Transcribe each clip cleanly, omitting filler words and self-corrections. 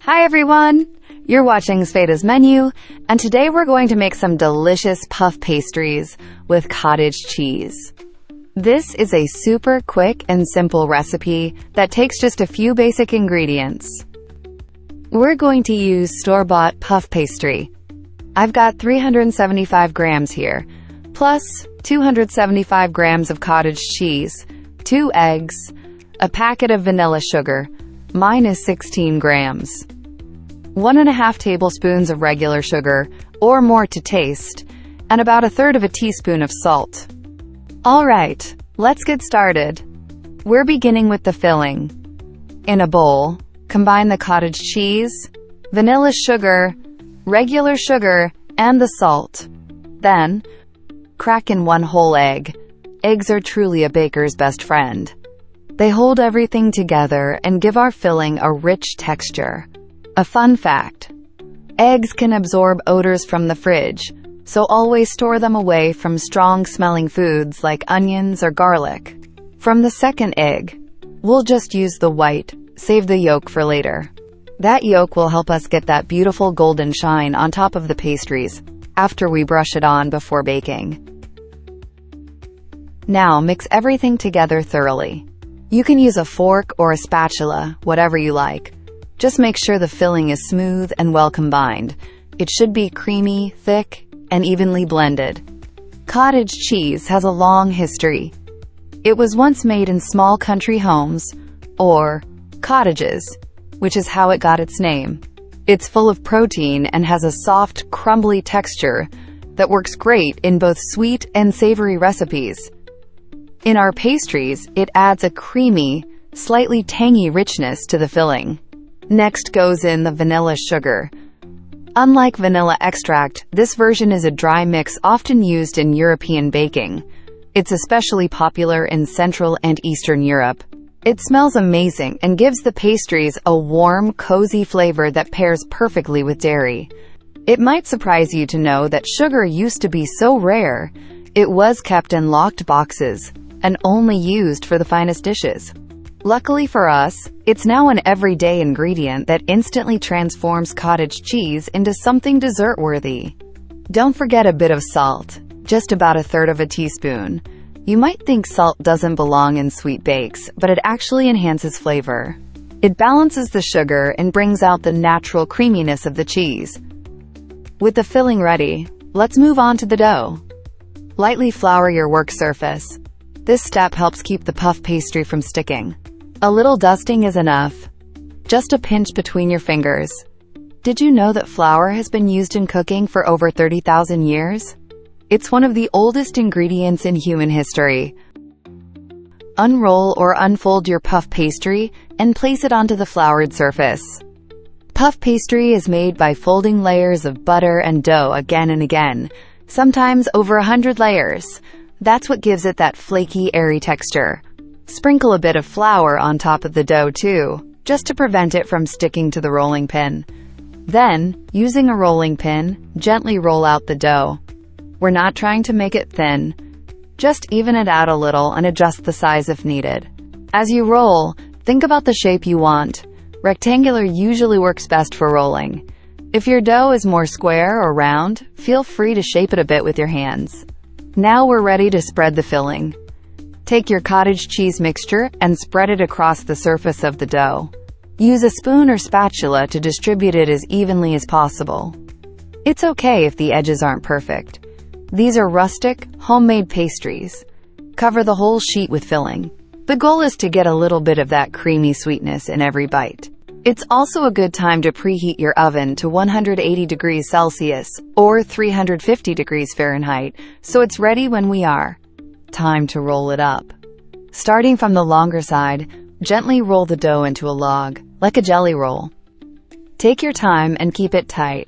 Hi everyone! You're watching Sveta's menu, and today we're going to make some delicious puff pastries with cottage cheese. This is a super quick and simple recipe that takes just a few basic ingredients. We're going to use store-bought puff pastry. I've got 375 grams here, plus 275 grams of cottage cheese, 2 eggs, a packet of vanilla sugar, mine is 16 grams. 1.5 tablespoons of regular sugar, or more to taste, and about 1/3 teaspoon of salt. Alright, let's get started. We're beginning with the filling. In a bowl, combine the cottage cheese, vanilla sugar, regular sugar, and the salt. Then, crack in 1 whole egg. Eggs are truly a baker's best friend. They hold everything together and give our filling a rich texture. A fun fact: eggs can absorb odors from the fridge, so always store them away from strong-smelling foods like onions or garlic. From the second egg, we'll just use the white, save the yolk for later. That yolk will help us get that beautiful golden shine on top of the pastries, after we brush it on before baking. Now mix everything together thoroughly. You can use a fork or a spatula, whatever you like. Just make sure the filling is smooth and well combined. It should be creamy, thick, and evenly blended. Cottage cheese has a long history. It was once made in small country homes, or cottages, which is how it got its name. It's full of protein and has a soft, crumbly texture that works great in both sweet and savory recipes. In our pastries, it adds a creamy, slightly tangy richness to the filling. Next goes in the vanilla sugar. Unlike vanilla extract, this version is a dry mix often used in European baking. It's especially popular in Central and Eastern Europe. It smells amazing and gives the pastries a warm, cozy flavor that pairs perfectly with dairy. It might surprise you to know that sugar used to be so rare. It was kept in locked boxes and only used for the finest dishes. Luckily for us, it's now an everyday ingredient that instantly transforms cottage cheese into something dessert-worthy. Don't forget a bit of salt, just about 1/3 teaspoon. You might think salt doesn't belong in sweet bakes, but it actually enhances flavor. It balances the sugar and brings out the natural creaminess of the cheese. With the filling ready, let's move on to the dough. Lightly flour your work surface. This step helps keep the puff pastry from sticking. A little dusting is enough. Just a pinch between your fingers. Did you know that flour has been used in cooking for over 30,000 years? It's one of the oldest ingredients in human history. Unroll or unfold your puff pastry and place it onto the floured surface. Puff pastry is made by folding layers of butter and dough again and again, sometimes over 100 layers. That's what gives it that flaky, airy texture. Sprinkle a bit of flour on top of the dough too, just to prevent it from sticking to the rolling pin. Then, using a rolling pin, gently roll out the dough. We're not trying to make it thin. Just even it out a little and adjust the size if needed. As you roll, think about the shape you want. Rectangular usually works best for rolling. If your dough is more square or round, feel free to shape it a bit with your hands. Now we're ready to spread the filling. Take your cottage cheese mixture and spread it across the surface of the dough. Use a spoon or spatula to distribute it as evenly as possible. It's okay if the edges aren't perfect. These are rustic, homemade pastries. Cover the whole sheet with filling. The goal is to get a little bit of that creamy sweetness in every bite. It's also a good time to preheat your oven to 180 degrees Celsius or 350 degrees Fahrenheit, so it's ready when we are. Time to roll it up. Starting from the longer side, gently roll the dough into a log, like a jelly roll. Take your time and keep it tight,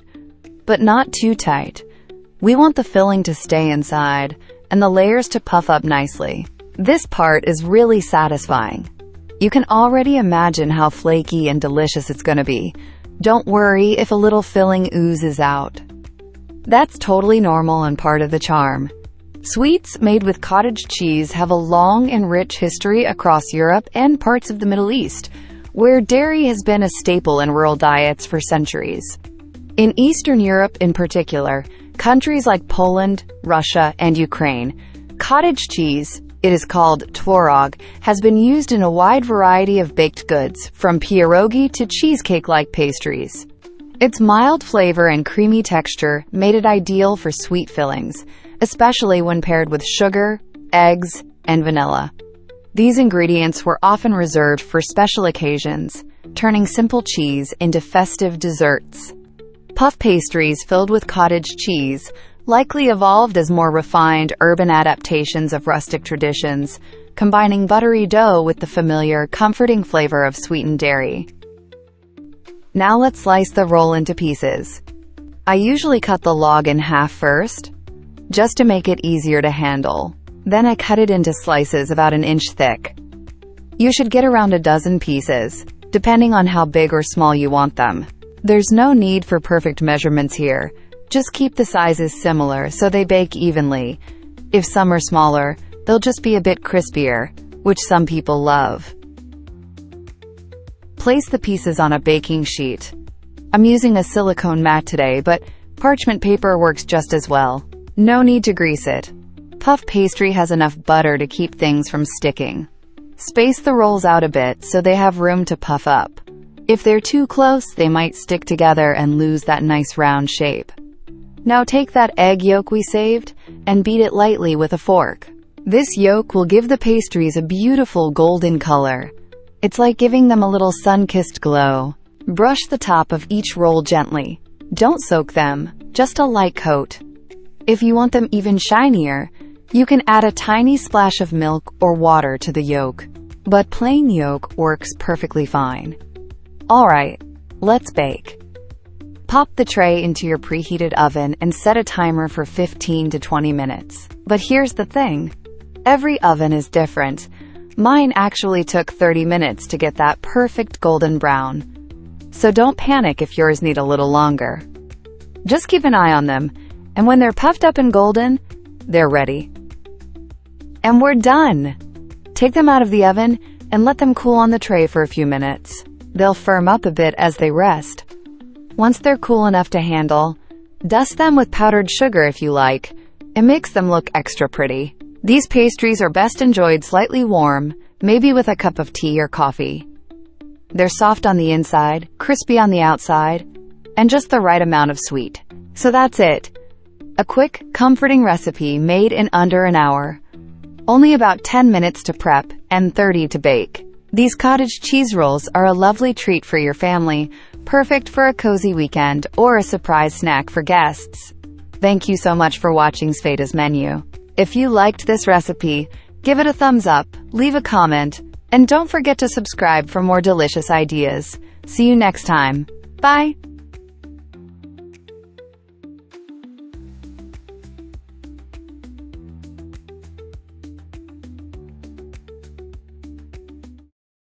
but not too tight. We want the filling to stay inside and the layers to puff up nicely. This part is really satisfying. You can already imagine how flaky and delicious it's gonna be. Don't worry if a little filling oozes out. That's totally normal and part of the charm. Sweets made with cottage cheese have a long and rich history across Europe and parts of the Middle East, where dairy has been a staple in rural diets for centuries. In Eastern Europe in particular, countries like Poland, Russia, and Ukraine, cottage cheese, it is called tworog, has been used in a wide variety of baked goods, from pierogi to cheesecake-like pastries. Its mild flavor and creamy texture made it ideal for sweet fillings, especially when paired with sugar, eggs, and vanilla. These ingredients were often reserved for special occasions, turning simple cheese into festive desserts. Puff pastries filled with cottage cheese likely evolved as more refined urban adaptations of rustic traditions, combining buttery dough with the familiar, comforting flavor of sweetened dairy. Now let's slice the roll into pieces. I usually cut the log in half first, just to make it easier to handle. Then I cut it into slices about an inch thick. You should get around a dozen pieces, depending on how big or small you want them. There's no need for perfect measurements here. Just keep the sizes similar so they bake evenly. If some are smaller, they'll just be a bit crispier, which some people love. Place the pieces on a baking sheet. I'm using a silicone mat today, but parchment paper works just as well. No need to grease it. Puff pastry has enough butter to keep things from sticking. Space the rolls out a bit so they have room to puff up. If they're too close, they might stick together and lose that nice round shape. Now take that egg yolk we saved and beat it lightly with a fork. This yolk will give the pastries a beautiful golden color. It's like giving them a little sun-kissed glow. Brush the top of each roll gently. Don't soak them, just a light coat. If you want them even shinier, you can add a tiny splash of milk or water to the yolk, but plain yolk works perfectly fine. Alright, let's bake. Pop the tray into your preheated oven and set a timer for 15 to 20 minutes. But here's the thing. Every oven is different. Mine actually took 30 minutes to get that perfect golden brown. So don't panic if yours need a little longer. Just keep an eye on them, and when they're puffed up and golden, they're ready. And we're done! Take them out of the oven and let them cool on the tray for a few minutes. They'll firm up a bit as they rest. Once they're cool enough to handle, dust them with powdered sugar if you like. It makes them look extra pretty. These pastries are best enjoyed slightly warm, maybe with a cup of tea or coffee. They're soft on the inside, crispy on the outside, and just the right amount of sweet. So that's it. A quick, comforting recipe made in under an hour. Only about 10 minutes to prep and 30 to bake. These cottage cheese rolls are a lovely treat for your family, perfect for a cozy weekend or a surprise snack for guests. Thank you so much for watching Sveta's menu. If you liked this recipe, give it a thumbs up, leave a comment, and don't forget to subscribe for more delicious ideas. See you next time. Bye!